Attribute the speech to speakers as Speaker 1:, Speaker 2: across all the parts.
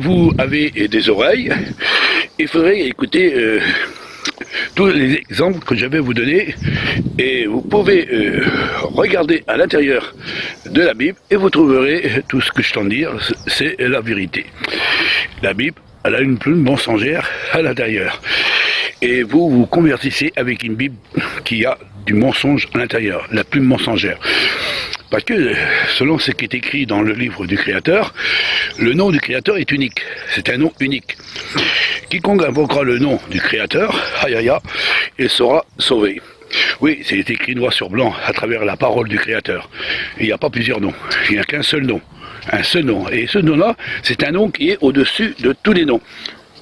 Speaker 1: vous avez des oreilles, il faudrait écouter tous les exemples que je vais vous donner et vous pouvez regarder à l'intérieur de la Bible et vous trouverez tout ce que je t'en dire, c'est la vérité. La Bible, elle a une plume mensongère à l'intérieur. Et vous vous convertissez avec une Bible qui a du mensonge à l'intérieur, la plume mensongère. Parce que, selon ce qui est écrit dans le livre du Créateur, le nom du Créateur est unique. C'est un nom unique. Quiconque invoquera le nom du Créateur, il sera sauvé. Oui, c'est écrit noir sur blanc à travers la parole du Créateur. Il n'y a pas plusieurs noms, il n'y a qu'un seul nom. Un seul nom. Et ce nom-là, c'est un nom qui est au-dessus de tous les noms.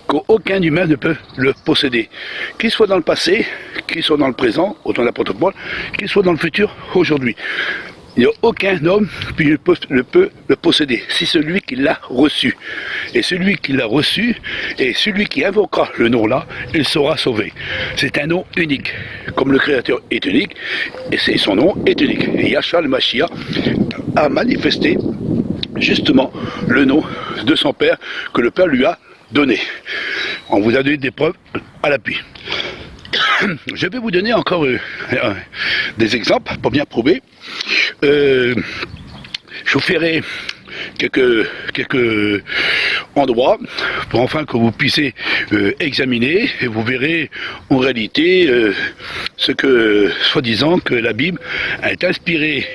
Speaker 1: Qu'aucun humain ne peut le posséder. Qu'il soit dans le passé, qu'il soit dans le présent, autant l'apôtre Paul, qu'il soit dans le futur, aujourd'hui. Il n'y a aucun homme qui ne peut le posséder, c'est celui qui l'a reçu. Et celui qui l'a reçu, et celui qui invoquera le nom-là, il sera sauvé. C'est un nom unique. Comme le Créateur est unique, et son nom est unique. Et Yahshua le Mashiach a manifesté justement le nom de son Père que le Père lui a donné. On vous a donné des preuves à l'appui. Je vais vous donner encore des exemples pour bien prouver. Je vous ferai quelques endroits pour enfin que vous puissiez examiner et vous verrez en réalité ce que, soi-disant, que la Bible est inspirée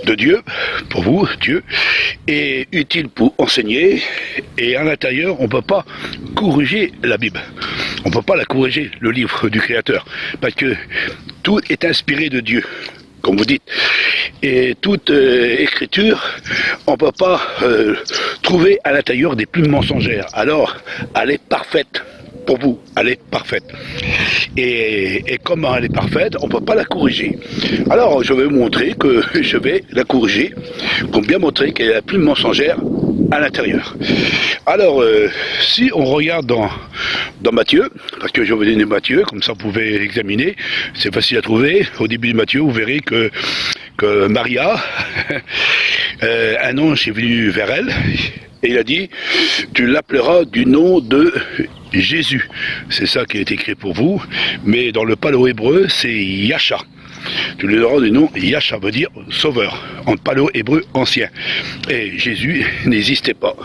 Speaker 1: de Dieu, pour vous, Dieu, est utile pour enseigner, et à l'intérieur, on ne peut pas corriger la Bible. On ne peut pas la corriger, le livre du Créateur, parce que tout est inspiré de Dieu, comme vous dites. Et toute écriture, on ne peut pas trouver à l'intérieur des plumes mensongères. Alors, elle est parfaite. Pour vous, elle est parfaite. Et comme elle est parfaite, on ne peut pas la corriger. Alors, je vais vous montrer que je vais la corriger, pour bien montrer qu'elle est la plume mensongère à l'intérieur. Alors, si on regarde dans Matthieu, parce que je vais vous donner Matthieu, comme ça vous pouvez examiner, c'est facile à trouver. Au début de Matthieu, vous verrez que Maria, un ange est venu vers elle, et il a dit, tu l'appelleras du nom de Jésus. C'est ça qui est écrit pour vous, mais dans le paléo-hébreu, c'est Yasha. Tu lui donneras du nom Yasha, veut dire sauveur, en paléo-hébreu ancien. Et Jésus n'existait pas.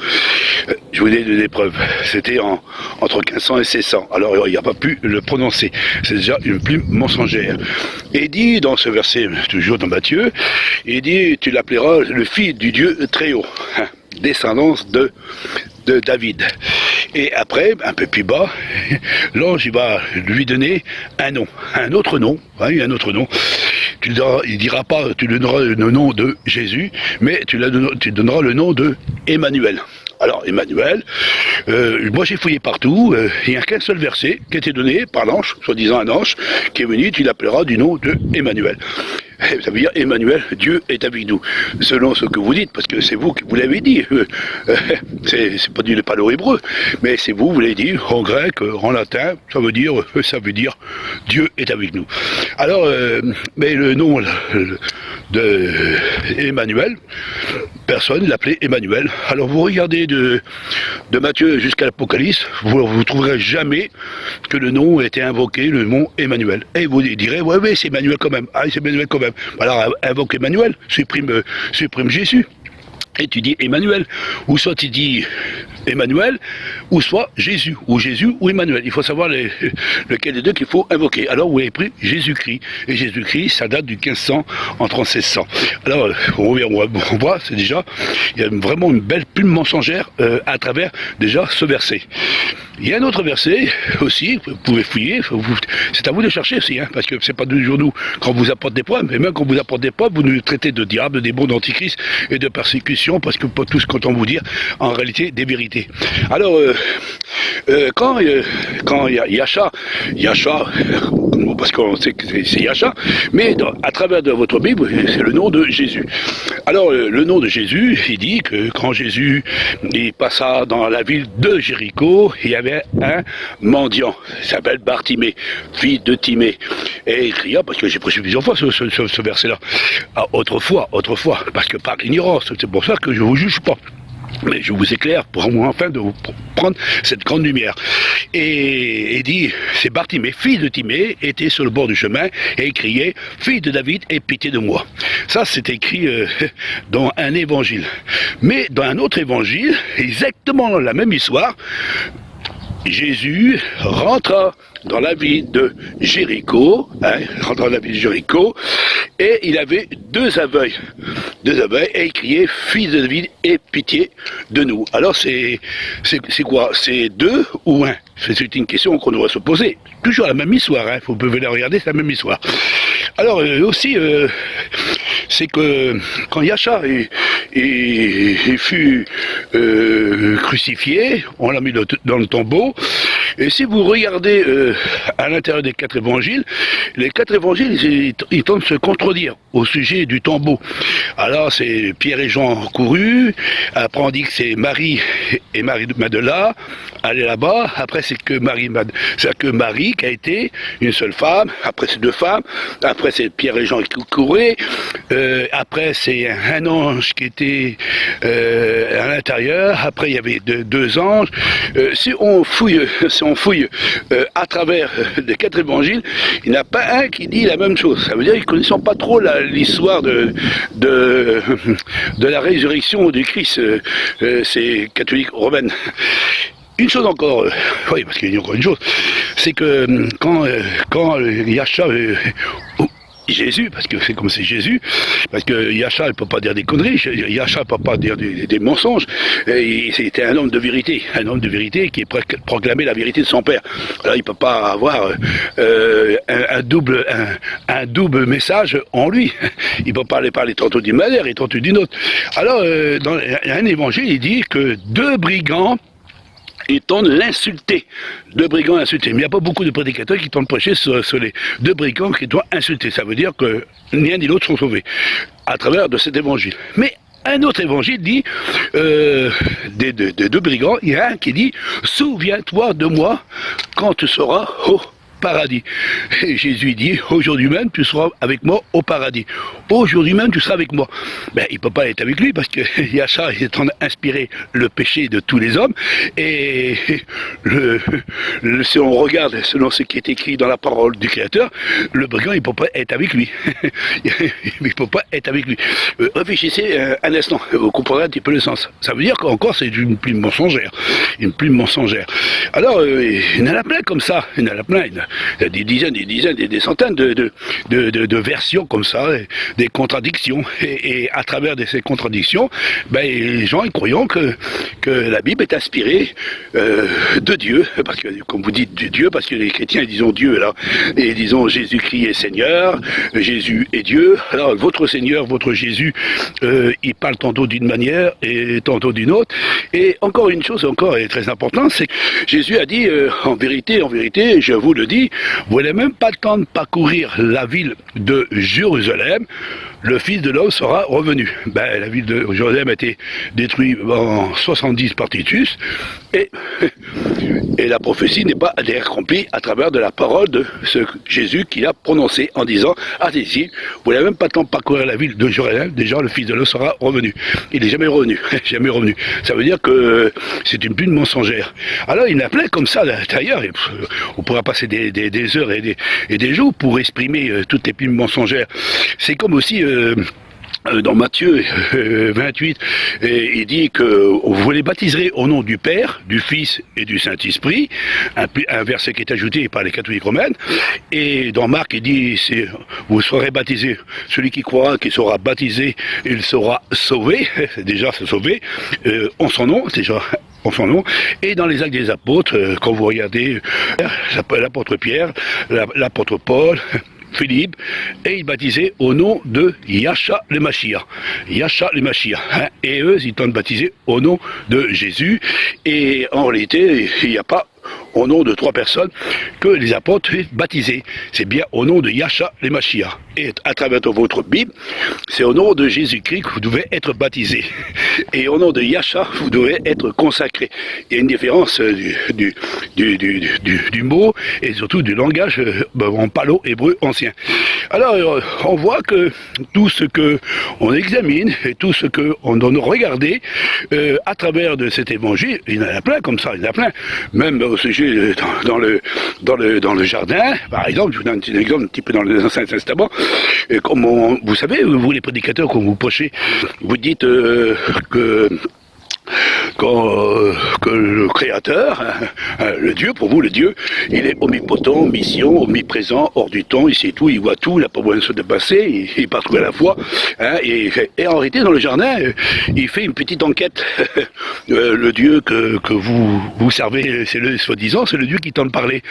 Speaker 1: Je vous ai donné des preuves. C'était entre 1500 et 1600. Alors il n'y a pas pu le prononcer. C'est déjà une plume mensongère. Et il dit dans ce verset, toujours dans Matthieu, il dit, tu l'appelleras le fils du Dieu très haut. Descendance de David. Et après, un peu plus bas, l'ange il va lui donner un nom, un autre nom, un autre nom. Il dira pas, tu lui donneras le nom de Jésus, mais tu donneras le nom de Emmanuel. Alors, Emmanuel, moi j'ai fouillé partout, il n'y a qu'un seul verset qui a été donné par l'ange, soi-disant un ange, qui est venu, tu l'appelleras du nom de Emmanuel. Ça veut dire Emmanuel, Dieu est avec nous, selon ce que vous dites, parce que c'est vous qui vous l'avez dit. C'est pas du paléo-hébreu, mais c'est vous l'avez dit en grec, en latin, ça veut dire Dieu est avec nous. Alors, mais le nom de Emmanuel, personne ne l'appelait Emmanuel. Alors vous regardez de Matthieu jusqu'à l'Apocalypse, vous ne trouverez jamais que le nom ait été invoqué, le nom Emmanuel. Et vous direz, ouais, c'est Emmanuel quand même. Ah, c'est Emmanuel quand même. Alors invoque Emmanuel, supprime Jésus. Et tu dis Emmanuel, ou soit tu dis Emmanuel, ou soit Jésus ou Emmanuel. Il faut savoir lequel des deux qu'il faut invoquer. Alors vous avez pris Jésus-Christ. Et Jésus-Christ, ça date du 1500 entre 1600. Alors on voit, c'est déjà, il y a vraiment une belle plume mensongère à travers déjà ce verset. Il y a un autre verset aussi, vous pouvez fouiller, c'est à vous de chercher aussi, parce que c'est pas toujours nous quand on vous apporte des preuves, mais même quand on vous apporte des preuves, vous nous traitez de diable, de démons, d'antichrist et de persécution, parce que pas tous quand on vous dire en réalité des vérités. Alors, quand Yahshua, parce qu'on sait que c'est Yahshua, mais à travers de votre Bible, c'est le nom de Jésus. Alors, le nom de Jésus, il dit que quand Jésus il passa dans la ville de Jéricho, il y avait un mendiant, il s'appelle Bartimée, fils de Timée. Et il cria, parce que j'ai prêché plusieurs fois ce verset-là, autrefois, parce que par ignorance, c'est pour ça que je ne vous juge pas. Mais je vous éclaire pour moi enfin de vous prendre cette grande lumière. Et il dit, c'est Bartimée, fils de Timée, était sur le bord du chemin et il criait, fils de David, aie pitié de moi. Ça, c'est écrit dans un évangile. Mais dans un autre évangile, exactement la même histoire, Jésus rentra dans la ville de Jéricho, rentra dans la ville de Jéricho, et il avait deux aveugles, et il criait, fils de David, aie pitié de nous. Alors c'est quoi? C'est deux ou un? C'est une question qu'on devrait se poser. Toujours la même histoire, vous pouvez la regarder, c'est la même histoire. Alors aussi, c'est que quand Yasha fut crucifié, on l'a mis dans le tombeau, et si vous regardez à l'intérieur des quatre évangiles, les quatre évangiles, ils tentent de se contredire au sujet du tombeau. Alors c'est Pierre et Jean courus, après on dit que c'est Marie et Marie de Magdala, aller là-bas, après c'est que Marie qui a été une seule femme, après c'est deux femmes, après c'est Pierre et Jean qui couraient, après c'est un ange qui était à l'intérieur, après il y avait deux anges. Si on fouille à travers les quatre évangiles, il n'y en a pas un qui dit la même chose. Ça veut dire qu'ils ne connaissent pas trop l'histoire de la résurrection du Christ, c'est catholique romaine. Une chose encore, oui, parce qu'il y a encore une chose, c'est que quand Yasha, Jésus, parce que c'est comme c'est Jésus, parce que Yasha ne peut pas dire des conneries, Yasha ne peut pas dire des mensonges, c'était un homme de vérité qui proclamait la vérité de son père. Alors il ne peut pas avoir un double message en lui, il ne peut pas parler tantôt d'une manière et tantôt d'une autre. Alors dans un évangile, il dit que deux brigands, ils tentent l'insulter. Deux brigands insultés. Mais il n'y a pas beaucoup de prédicateurs qui tentent prêcher sur les deux brigands qui doivent insulter. Ça veut dire que ni l'un ni l'autre sont sauvés à travers de cet évangile. Mais un autre évangile dit, des deux brigands, il y a un qui dit, souviens-toi de moi quand tu seras au paradis. Et Jésus dit, aujourd'hui même tu seras avec moi au paradis. Aujourd'hui même tu seras avec moi. Ben, il ne peut pas être avec lui parce que Yasha est en train d'inspirer le péché de tous les hommes. Et si on regarde selon ce qui est écrit dans la parole du Créateur, le brigand il ne peut pas être avec lui. Il ne peut pas être avec lui. Réfléchissez un instant, vous comprendrez un petit peu le sens. Ça veut dire qu'encore c'est une plume mensongère. Une plume mensongère. Alors, il y en a plein comme ça. Il y en a plein. Il y a des dizaines, des centaines de versions comme ça, des contradictions. Et à travers ces contradictions, ben, les gens ils croyant que la Bible est inspirée de Dieu. Parce que, comme vous dites, de Dieu, parce que les chrétiens ils disent Dieu, là. Et ils disent Jésus-Christ est Seigneur, Jésus est Dieu. Alors, votre Seigneur, votre Jésus, il parle tantôt d'une manière et tantôt d'une autre. Et encore une chose encore est très importante, c'est que Jésus a dit, en vérité, je vous le dis, vous n'avez même pas le temps de parcourir la ville de Jérusalem, le Fils de l'homme sera revenu. Ben, la ville de Jérusalem a été détruite en 70 par Titus, et la prophétie n'est pas accomplie à travers de la parole de ce Jésus qu'il a prononcé en disant, allez-y, vous n'avez même pas le temps de parcourir la ville de Jérusalem, déjà le Fils de l'homme sera revenu. Il n'est jamais revenu, jamais revenu. Ça veut dire que c'est une plume mensongère. Alors il y en a plein comme ça d'ailleurs, on pourra passer des heures et des jours pour exprimer toutes les plumes mensongères. C'est comme aussi dans Matthieu 28, il dit que vous les baptiserez au nom du Père, du Fils et du Saint-Esprit, un verset qui est ajouté par les catholiques romaines. Et dans Marc, il dit, vous serez baptisés, celui qui croira, qui sera baptisé, il sera sauvé, déjà c'est sauvé, en son nom, déjà en son nom. Et dans les actes des apôtres, quand vous regardez l'apôtre Pierre, l'apôtre Paul, Philippe, et ils baptisaient au nom de Yasha le Mashiach. Yasha le Mashiach. Et eux, ils tentent de baptiser au nom de Jésus. Et en réalité, il n'y a pas au nom de 3 personnes que les apôtres sont baptisés. C'est bien au nom de Yahshua le Mashiach. Et à travers votre Bible, c'est au nom de Jésus-Christ que vous devez être baptisé. Et au nom de Yahshua, vous devez être consacré. Il y a une différence du mot et surtout du langage en palo-hébreu ancien. Alors, on voit que tout ce qu'on examine et tout ce qu'on doit regardé à travers de cet évangile, il y en a plein comme ça, il y en a plein. Même au sujet dans le jardin, par exemple, je vous donne un exemple un petit peu dans l'Ancien Testament. Comme vous savez, vous les prédicateurs, quand vous prêchez, vous dites que le Créateur, le Dieu, pour vous le Dieu, il est omnipotent, omniscient, omniprésent, hors du temps, il sait tout, il voit tout, il n'a pas besoin de se dépasser, il est partout à la fois. Et en réalité, dans le jardin, il fait une petite enquête. Le Dieu que vous servez, c'est le soi-disant, c'est le Dieu qui tente de parler.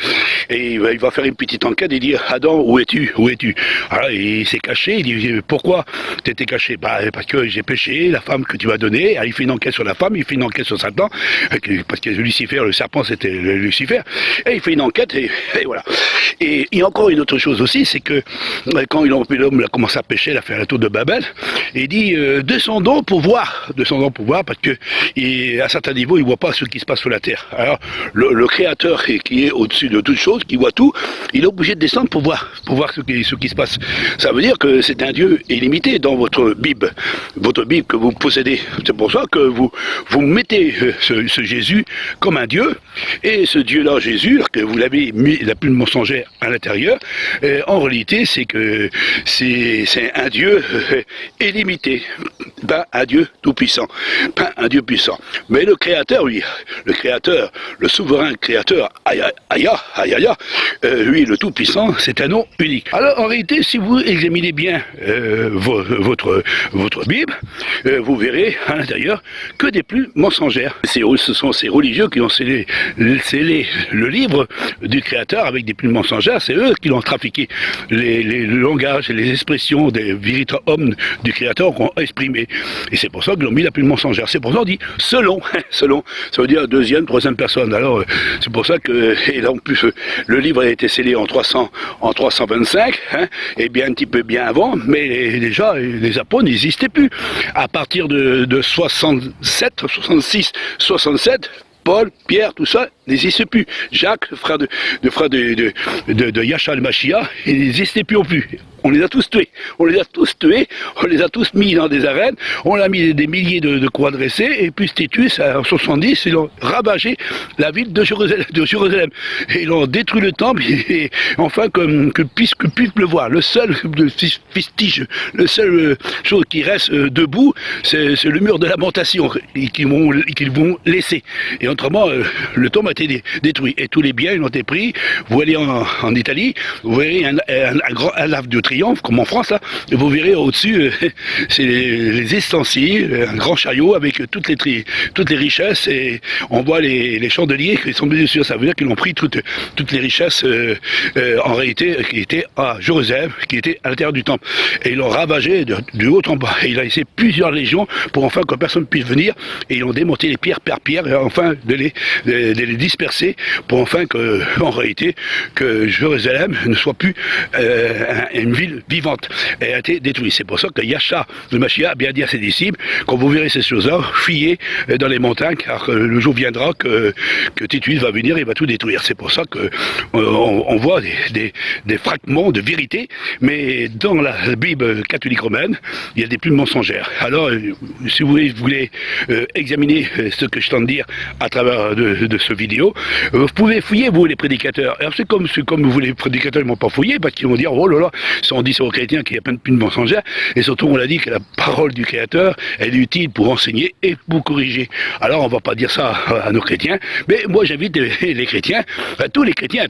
Speaker 1: Et il va faire une petite enquête et dire, Adam, où es-tu? Où es-tu? Alors, il s'est caché, il dit, pourquoi t'étais caché? Parce que j'ai péché, la femme que tu m'as donnée. Alors, il fait une enquête sur la femme, il fait une enquête sur Satan, parce que Lucifer, le serpent, c'était Lucifer, et il fait une enquête, et voilà. Et il y a encore une autre chose aussi, c'est que quand l'homme a commencé à pécher, il a fait la tour de Babel, il dit descendons pour voir, parce que à certains niveaux, il ne voit pas ce qui se passe sur la terre. Alors, le Créateur qui est au-dessus de toutes choses, qui voit tout, il est obligé de descendre pour voir ce qui se passe. Ça veut dire que c'est un Dieu illimité dans votre Bible que vous possédez. C'est pour ça que vous mettez ce Jésus comme un Dieu, et ce Dieu-là, Jésus, que vous l'avez mis la plume mensongère à l'intérieur, en réalité, c'est que c'est un Dieu illimité, pas un Dieu tout-puissant, pas un Dieu puissant. Mais le Créateur, oui, le souverain Créateur, lui, le tout-puissant, c'est un nom unique. Alors, en réalité, si vous examinez bien votre Bible, vous verrez à l'intérieur que des plumes mensongères. Ce sont ces religieux qui ont scellé le livre du Créateur avec des plumes mensongères, c'est eux qui l'ont trafiqué. Les langages et les expressions des véritables hommes du Créateur qu'on a exprimé. Et c'est pour ça qu'ils ont mis la plume mensongère. C'est pour ça qu'on dit selon, ça veut dire deuxième, troisième personne. Alors, c'est pour ça que, et là en plus, le livre a été scellé en 325, et bien un petit peu bien avant, mais déjà, les apôtres n'existaient plus. À partir de 67, 66, 67, Paul, Pierre, tout ça n'existe plus. Jacques, le frère de Yahshua le Mashiach, il n'existait plus non plus. On les a tous tués. On les a tous mis dans des arènes, on a mis des milliers de croix dressées, et puis Titus, en 70, ils ont ravagé la ville de Jérusalem. Et ils ont détruit le temple, et enfin, que puisse le voir. Le seul vestige, le seul chose qui reste debout, c'est le mur de lamentation qu'ils vont laisser. Et autrement, le temple a été détruit. Et tous les biens, ils ont été pris. Vous allez en Italie, vous verrez un lave de triomphe, comme en France, là, et vous verrez au-dessus, c'est les ustensiles, un grand chariot avec toutes les richesses, et on voit les chandeliers qui sont dessus. Ça veut dire qu'ils ont pris toutes les richesses, en réalité, qui étaient à Jérusalem, qui étaient à l'intérieur du temple. Et ils l'ont ravagé du haut en bas. Et il a laissé plusieurs légions pour enfin que personne ne puisse venir, et ils ont démonté les pierres par pierre, et enfin de les disperser, pour enfin en réalité, que Jérusalem ne soit plus une ville vivante. Elle a été détruite. C'est pour ça que Yahshua le Mashiach a bien dit à ses disciples, quand vous verrez ces choses-là, fuyez dans les montagnes, car le jour viendra que Titus va venir et va tout détruire. C'est pour ça que on voit des fragments de vérité, mais dans la Bible catholique romaine, il y a des plumes mensongères. Alors, si vous voulez examiner ce que je tente de dire à travers de ce vidéo, vous pouvez fouiller, vous, les prédicateurs. Alors, c'est comme vous, les prédicateurs, ils ne m'ont pas fouillé, parce qu'ils vont dire, oh là là, on dit ça aux chrétiens qu'il y a plein de plumes mensongères, et surtout on l'a dit que la parole du Créateur, elle est utile pour enseigner et pour corriger. Alors on ne va pas dire ça à nos chrétiens, mais moi j'invite les chrétiens, tous les chrétiens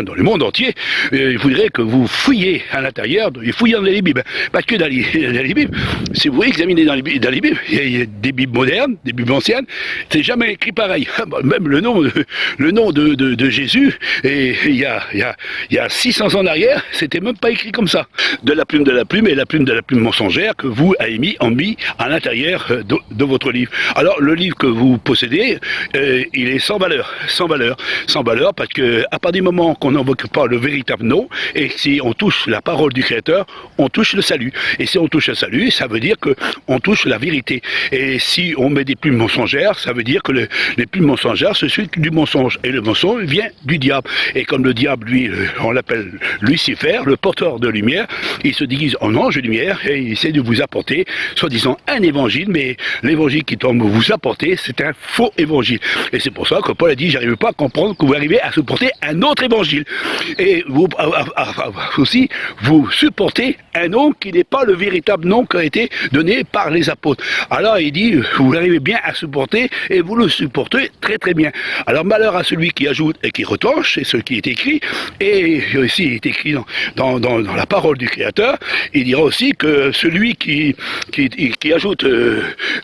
Speaker 1: dans le monde entier, je voudrais que vous fouillez à l'intérieur, fouillez dans les Bibles, parce que dans les Bibles, si vous examinez dans les Bibles, il y a des Bibles modernes, des Bibles anciennes, c'est jamais écrit pareil. Même le nom de Jésus, et il y a 600 ans en arrière, c'était même pas écrit comme ça. De la plume et la plume de la plume mensongère que vous avez mis à l'intérieur de votre livre. Alors le livre que vous possédez, il est sans valeur, parce que à partir du moment qu'on n'invoque pas le véritable nom, et si on touche la parole du Créateur, on touche le salut. Et si on touche le salut, ça veut dire que on touche la vérité. Et si on met des plumes mensongères, ça veut dire que les plumes mensongères, c'est celui du mensonge. Et le mensonge vient du diable. Et comme le diable, lui, on l'appelle Lucifer, le porteur de lumière, il se déguise en ange de lumière et il essaie de vous apporter, soi-disant, un évangile, mais l'évangile qu'il tombe vous apporter, c'est un faux évangile. Et c'est pour ça que Paul a dit, j'arrive pas à comprendre que vous arrivez à supporter un autre évangile. Et vous aussi, vous supportez un nom qui n'est pas le véritable nom qui a été donné par les apôtres. Alors il dit, vous arrivez bien à supporter et vous le supportez très très bien. Alors malheur à celui qui ajoute et qui retranche, c'est ce qui est écrit, et aussi il est écrit dans la parole du Créateur, il dira aussi que celui qui ajoute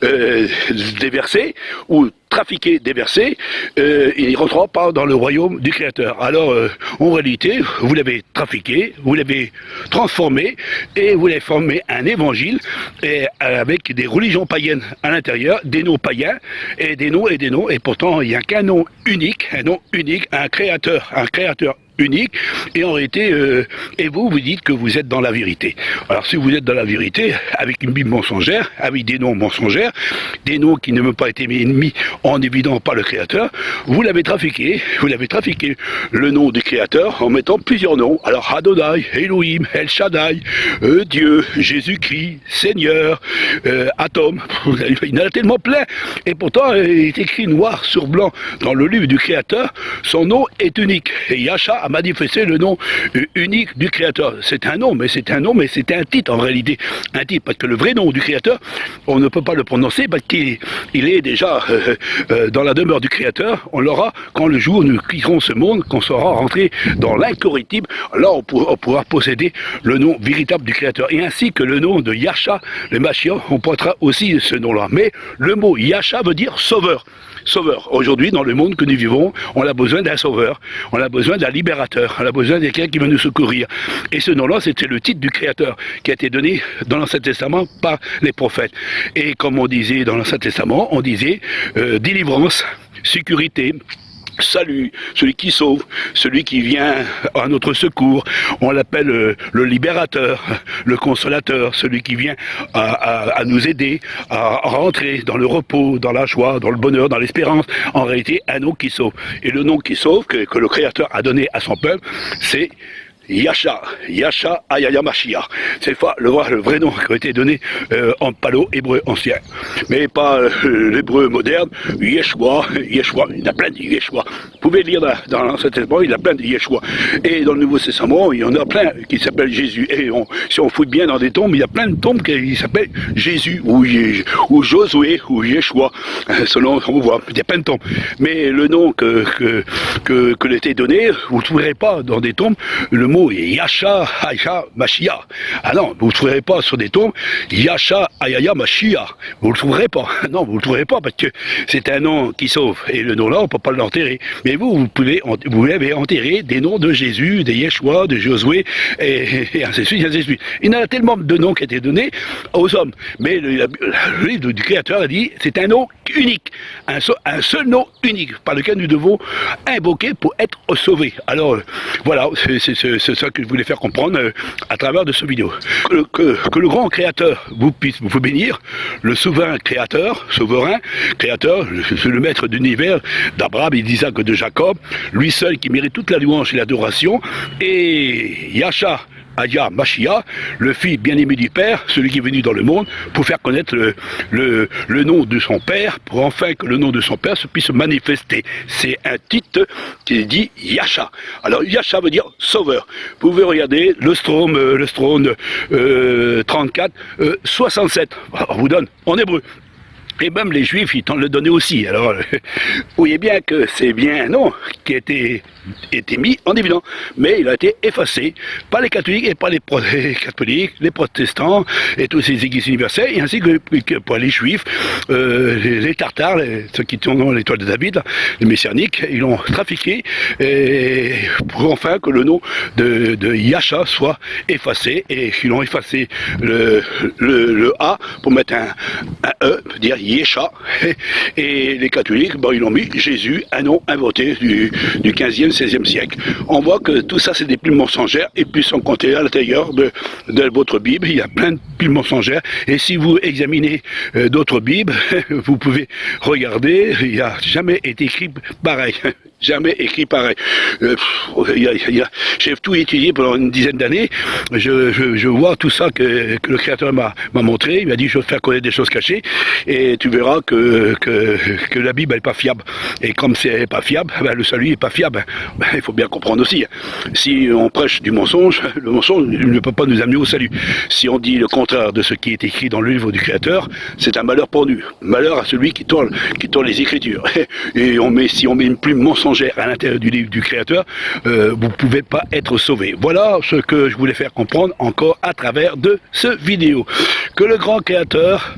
Speaker 1: des versets ou trafiquer des versets, il ne rentrera pas dans le royaume du Créateur. Alors, en réalité, vous l'avez trafiqué, vous l'avez transformé, et vous l'avez formé un évangile, et avec des religions païennes à l'intérieur, des noms païens, et des noms, et pourtant, il n'y a qu'un nom unique, un créateur unique, et en réalité, et vous dites que vous êtes dans la vérité. Alors si vous êtes dans la vérité, avec une Bible mensongère, avec des noms mensongers, des noms qui ne m'ont pas été mis en évidence par le Créateur, vous l'avez trafiqué le nom du Créateur en mettant plusieurs noms. Alors Adonai, Elohim, El Shaddai, Dieu, Jésus-Christ, Seigneur, Atom, il y en a tellement plein, et pourtant il est écrit noir sur blanc dans le livre du Créateur, son nom est unique, et Yahcha a manifesté le nom unique du Créateur. C'est un nom, mais c'est un titre en réalité. Un titre, parce que le vrai nom du Créateur, on ne peut pas le prononcer parce qu'il est déjà dans la demeure du Créateur. On l'aura quand le jour où nous quitterons ce monde, qu'on sera rentré dans l'incorruptible. Là, on pourra posséder le nom véritable du Créateur. Et ainsi que le nom de Yahcha, le Mashiach, on portera aussi ce nom-là. Mais le mot Yahcha veut dire sauveur. Sauveur. Aujourd'hui, dans le monde que nous vivons, on a besoin d'un sauveur, on a besoin d'un libérateur, on a besoin de quelqu'un qui va nous secourir. Et ce nom-là, c'était le titre du Créateur qui a été donné dans l'Ancien Testament par les prophètes. Et comme on disait dans l'Ancien Testament, on disait délivrance, sécurité, salut, celui qui sauve, celui qui vient à notre secours. On l'appelle le libérateur, le consolateur, celui qui vient à nous aider à rentrer dans le repos, dans la joie, dans le bonheur, dans l'espérance. En réalité, un nom qui sauve. Et le nom qui sauve que le Créateur a donné à son peuple, c'est Yahcha Ayaya Mashiach. C'est le vrai nom qui a été donné en palo-hébreu ancien. Mais pas l'hébreu moderne, Yeshua, il y en a plein de Yeshua. Vous pouvez lire dans l'Ancien Testament, il y a plein de Yeshua. Et dans le Nouveau Testament, il y en a plein qui s'appellent Jésus. Et si on fouille bien dans des tombes, il y a plein de tombes qui s'appellent Jésus, ou Josué, ou Yeshua, selon on voit, il y a plein de tombes. Mais le nom que l'était donné, vous ne trouverez pas dans des tombes le mot Yahcha Ayaya Mashiach. Ah non, vous ne le trouverez pas sur des tombes Yahcha Ayaya Mashiach. Vous ne le trouverez pas. Non, vous ne le trouverez pas parce que c'est un nom qui sauve. Et le nom-là, on ne peut pas l'enterrer. Mais vous avez enterré des noms de Jésus, de Yeshua, de Josué, et ainsi de suite, ainsi de suite. Il y en a tellement de noms qui ont été donnés aux hommes. Mais le livre du Créateur a dit, c'est un nom unique. Un seul nom unique par lequel nous devons invoquer pour être sauvés. Alors, voilà, c'est ça que je voulais faire comprendre à travers de ce vidéo. Que le grand Créateur vous puisse vous bénir, le souverain Créateur, le maître d'univers d'Abraham et d'Isaac et de Jacob, lui seul qui mérite toute la louange et l'adoration, et Yahcha Ayaya Mashiach, le Fils bien-aimé du Père, celui qui est venu dans le monde pour faire connaître le nom de son Père, pour enfin que le nom de son Père se puisse manifester. C'est un titre qui dit Yahcha. Alors Yahcha veut dire sauveur. Vous pouvez regarder le Strone 34, 67. On vous donne en hébreu. Et même les Juifs, ils t'en le donnaient aussi. Alors, vous voyez bien que c'est bien un nom qui a été mis en évidence, mais il a été effacé par les catholiques et par les catholiques, les protestants et tous ces églises universelles, et ainsi que par les juifs, les tartares, ceux qui tournent l'étoile de David, les messianiques, ils l'ont trafiqué pour enfin que le nom de Yasha soit effacé, et ils ont effacé le A pour mettre un E, pour dire Yesha, et les catholiques, bon, ils ont mis Jésus, un nom inventé du 15e, 16e siècle. On voit que tout ça, c'est des plumes mensongères, et puis sans compter à l'intérieur de votre Bible, il y a plein de plumes mensongères, et si vous examinez d'autres Bibles, vous pouvez regarder, il n'y a jamais été écrit pareil. Jamais écrit pareil. J'ai tout étudié pendant une dizaine d'années. Je vois tout ça que le Créateur m'a montré. Il m'a dit, je vais te faire connaître des choses cachées. Et tu verras que la Bible n'est pas fiable. Et comme c'est pas fiable, ben, le salut n'est pas fiable. Ben, il faut bien comprendre aussi. Si on prêche du mensonge, le mensonge ne peut pas nous amener au salut. Si on dit le contraire de ce qui est écrit dans le livre du Créateur, c'est un malheur pour nous. Malheur à celui qui tourne les Écritures. Et si on met une plume mensongère à l'intérieur du livre du Créateur, vous ne pouvez pas être sauvé. Voilà ce que je voulais faire comprendre encore à travers de ce vidéo. Que le grand Créateur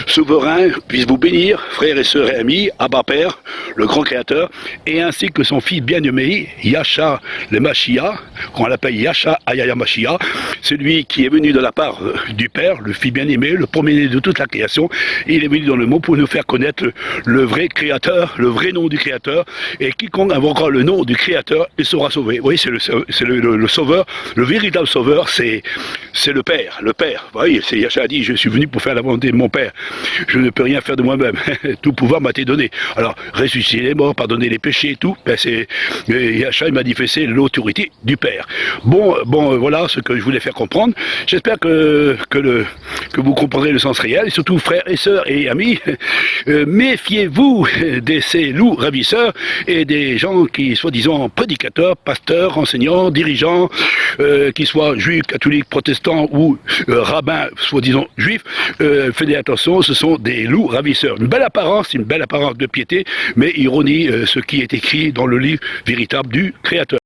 Speaker 1: souverain puisse vous bénir, frères et sœurs et amis, Abba Père, le grand Créateur, et ainsi que son fils bien-aimé, Yasha le Mashiach, qu'on l'appelle Yasha Ayaya Mashiach, celui qui est venu de la part du Père, le fils bien-aimé, le premier-né de toute la création. Il est venu dans le monde pour nous faire connaître le vrai Créateur, le vrai nom du Créateur, et quiconque invoquera le nom du Créateur, il sera sauvé. Oui, c'est le Sauveur, le véritable Sauveur, c'est le Père. Le Père, oui, c'est Yasha a dit, je suis venu pour faire la volonté de mon Père. Je ne peux rien faire de moi-même. Tout pouvoir m'a été donné. Alors, ressusciter les morts, pardonner les péchés et tout, ben Yasha il m'a manifesté l'autorité du Père. Bon, voilà ce que je voulais faire comprendre. J'espère que vous comprendrez le sens réel, et surtout, frères et sœurs et amis, méfiez-vous de ces loups ravisseurs et des gens qui, soi-disant, prédicateurs, pasteurs, enseignants, dirigeants, qui soient juifs, catholiques, protestants ou rabbins, soi-disant juifs, faites attention, ce sont des loups ravisseurs. Une belle apparence de piété, mais ironie ce qui est écrit dans le livre véritable du Créateur.